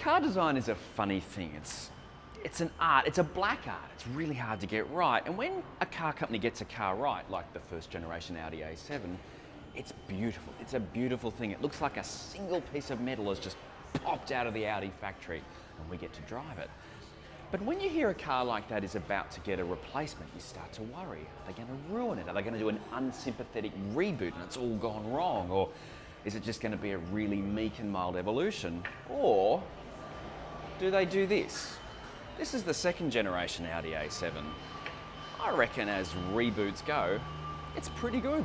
Car design is a funny thing. It's an art, it's a black art. It's really hard to get right. And when a car company gets a car right, like the first generation Audi A7, it's beautiful. It's a beautiful thing. It looks like a single piece of metal has just popped out of the Audi factory and we get to drive it. But when you hear a car like that is about to get a replacement, you start to worry. Are they going to ruin it? Are they going to do an unsympathetic reboot and it's all gone wrong? Or is it just going to be a really meek and mild evolution? Or do they do this? This is the second generation Audi A7. I reckon as reboots go, it's pretty good.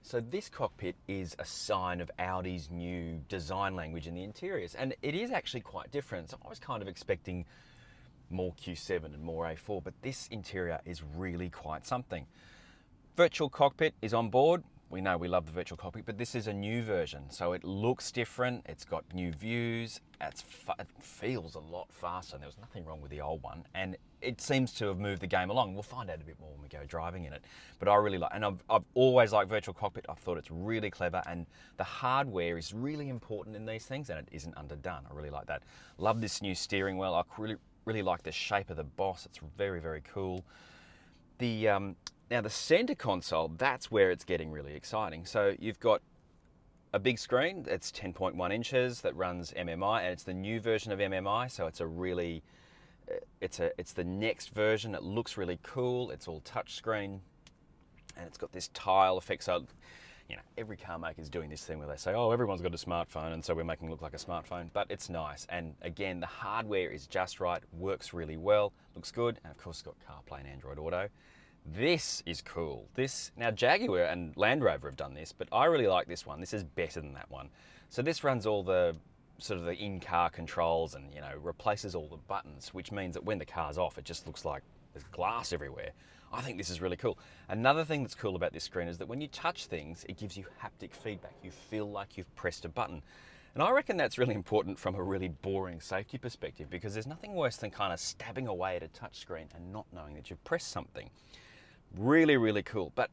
So this cockpit is a sign of Audi's new design language in the interiors, and it is actually quite different. So I was kind of expecting more Q7 and more A4, but this interior is really quite something. Virtual cockpit is on board. We know we love the virtual cockpit, but this is a new version. So it looks different, it's got new views, it feels a lot faster. There was nothing wrong with the old one, and it seems to have moved the game along. We'll find out a bit more when we go driving in it. But I really like, and I've always liked virtual cockpit. I've thought it's really clever, and the hardware is really important in these things, and it isn't underdone. I really like that. Love this new steering wheel. I really like the shape of the boss. It's very, very cool. Now the center console, that's where it's getting really exciting. So you've got a big screen, it's 10.1 inches that runs MMI, and it's the new version of MMI, so it's the next version. It looks really cool. It's all touchscreen, and it's got this tile effect. So, you know, every car maker is doing this thing where they say, oh, everyone's got a smartphone, and so we're making it look like a smartphone, but it's nice. And again, the hardware is just right, works really well, looks good, and of course it's got CarPlay and Android Auto. This is cool. Now Jaguar and Land Rover have done this, but I really like this one. This is better than that one. So this runs all the sort of the in-car controls and, you know, replaces all the buttons, which means that when the car's off, it just looks like there's glass everywhere. I think this is really cool. Another thing that's cool about this screen is that when you touch things, it gives you haptic feedback. You feel like you've pressed a button. And I reckon that's really important from a really boring safety perspective, because there's nothing worse than kind of stabbing away at a touchscreen and not knowing that you've pressed something. Really, really cool. But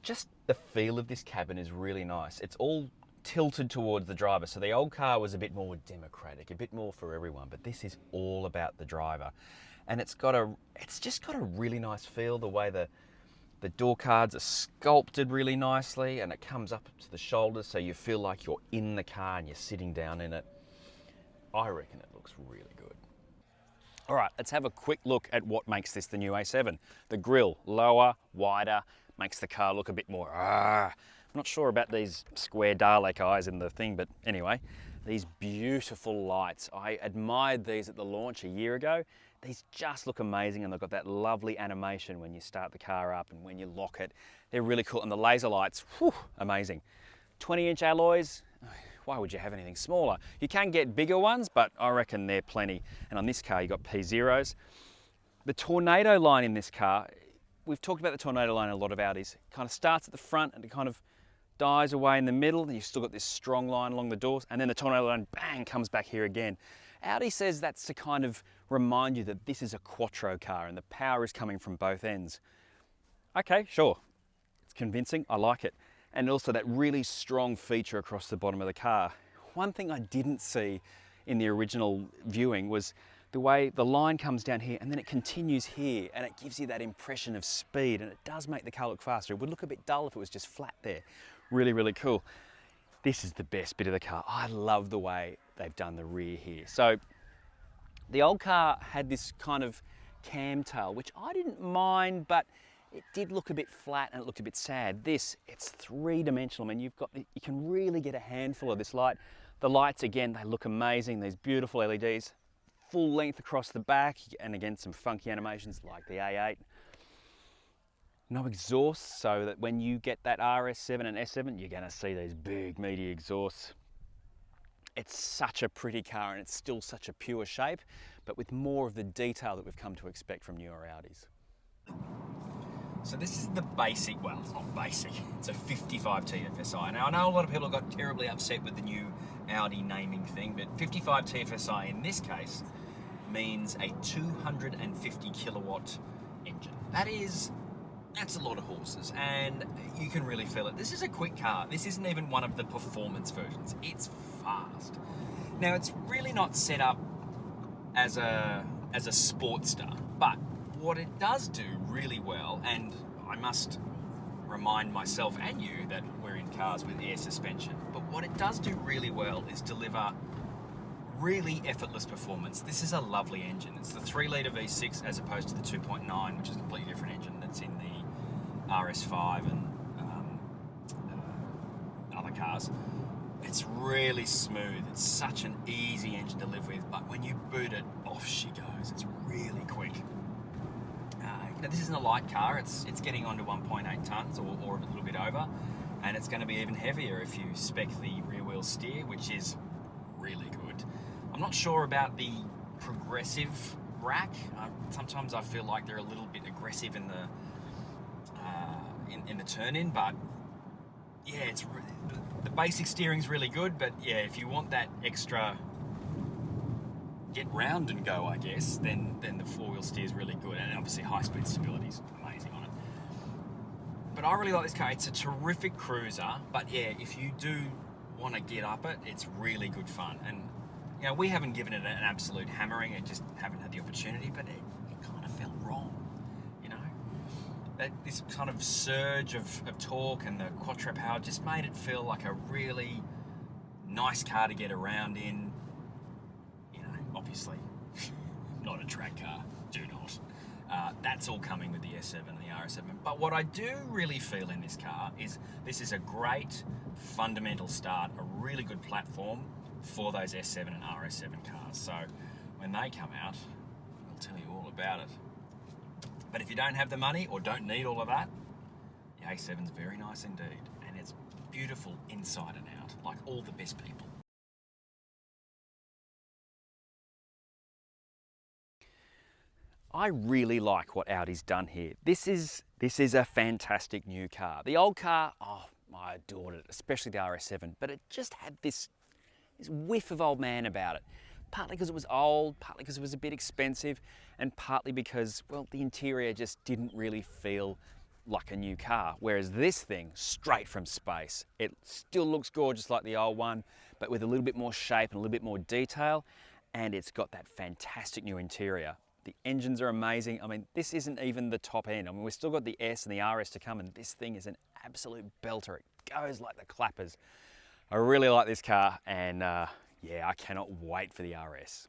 just the feel of this cabin is really nice. It's all tilted towards the driver. So the old car was a bit more democratic, a bit more for everyone, but this is all about the driver. And it's just got a really nice feel, the way the door cards are sculpted really nicely, and it comes up to the shoulders so you feel like you're in the car and you're sitting down in it. I reckon it looks really good. All right, let's have a quick look at what makes this the new A7. The grille, lower, wider, makes the car look a bit more, I'm not sure about these square Dalek eyes in the thing, but anyway, these beautiful lights. I admired these at the launch a year ago. These just look amazing, and they've got that lovely animation when you start the car up and when you lock it. They're really cool, and the laser lights, whew, amazing. 20-inch alloys. Why would you have anything smaller? You can get bigger ones, but I reckon they're plenty. And on this car, you got P0s. The Tornado line in this car, we've talked about the Tornado line in a lot of Audis. It kind of starts at the front and it kind of dies away in the middle, and you've still got this strong line along the doors, and then the Tornado line, bang, comes back here again. Audi says that's to kind of remind you that this is a quattro car and the power is coming from both ends. Okay, sure. It's convincing, I like it. And also that really strong feature across the bottom of the car. One thing I didn't see in the original viewing was the way the line comes down here and then it continues here, and it gives you that impression of speed, and it does make the car look faster. It would look a bit dull if it was just flat there. Really, really cool. This is the best bit of the car. I love the way they've done the rear here. So the old car had this kind of cam tail, which I didn't mind, but it did look a bit flat and it looked a bit sad. This, it's three-dimensional. I mean, you can really get a handful of this light. The lights, again, they look amazing. These beautiful LEDs, full length across the back, and again, some funky animations like the A8. No exhaust, so that when you get that RS7 and S7, you're gonna see these big, meaty exhausts. It's such a pretty car, and it's still such a pure shape, but with more of the detail that we've come to expect from newer Audis. So this is the basic, well, it's not basic, it's a 55 TFSI. Now I know a lot of people got terribly upset with the new Audi naming thing, but 55 TFSI in this case means a 250 kilowatt engine. That's a lot of horses, and you can really feel it. This is a quick car. This isn't even one of the performance versions. It's fast. Now, it's really not set up as a Sportster, but what it does do really well, and I must remind myself and you that we're in cars with air suspension, but what it does do really well is deliver really effortless performance. This is a lovely engine. It's the 3-litre V6 as opposed to the 2.9, which is a completely different engine that's in the RS5 and other cars. It's really smooth. It's such an easy engine to live with, but when you boot it, off she goes. It's really quick. Now, this isn't a light car. It's getting onto 1.8 tonnes or a little bit over, and it's going to be even heavier if you spec the rear wheel steer, which is really good. I'm not sure about the progressive rack. Sometimes I feel like they're a little bit aggressive in the turn-in, but yeah, the basic steering's really good, but yeah, if you want that extra get round and go, I guess, then the 4-wheel steer is really good, and obviously high-speed stability is amazing on it. But I really like this car. It's a terrific cruiser, but yeah, if you do want to get up it, it's really good fun. And you know, we haven't given it an absolute hammering, and just haven't had the opportunity, but it kind of felt wrong, you know. This kind of surge of torque and the quattro power just made it feel like a really nice car to get around in. You know, obviously not a track car, do not. That's all coming with the S7 and the RS7. But what I do really feel in this car is this is a great fundamental start, a really good platform for those S7 and RS7 cars. So when they come out, we'll tell you all about it. But if you don't have the money or don't need all of that, the A7's very nice indeed, and it's beautiful inside and out, like all the best people. I really like what Audi's done here. This is a fantastic new car. The old car, oh, I adored it, especially the RS7, but it just had this whiff of old man about it. Partly because it was old, partly because it was a bit expensive, and partly because, well, the interior just didn't really feel like a new car. Whereas this thing, straight from space, it still looks gorgeous like the old one, but with a little bit more shape and a little bit more detail, and it's got that fantastic new interior. The engines are amazing. I mean, this isn't even the top end. I mean, we've still got the S and the RS to come, and this thing is an absolute belter. It goes like the clappers. I really like this car, and yeah, I cannot wait for the RS.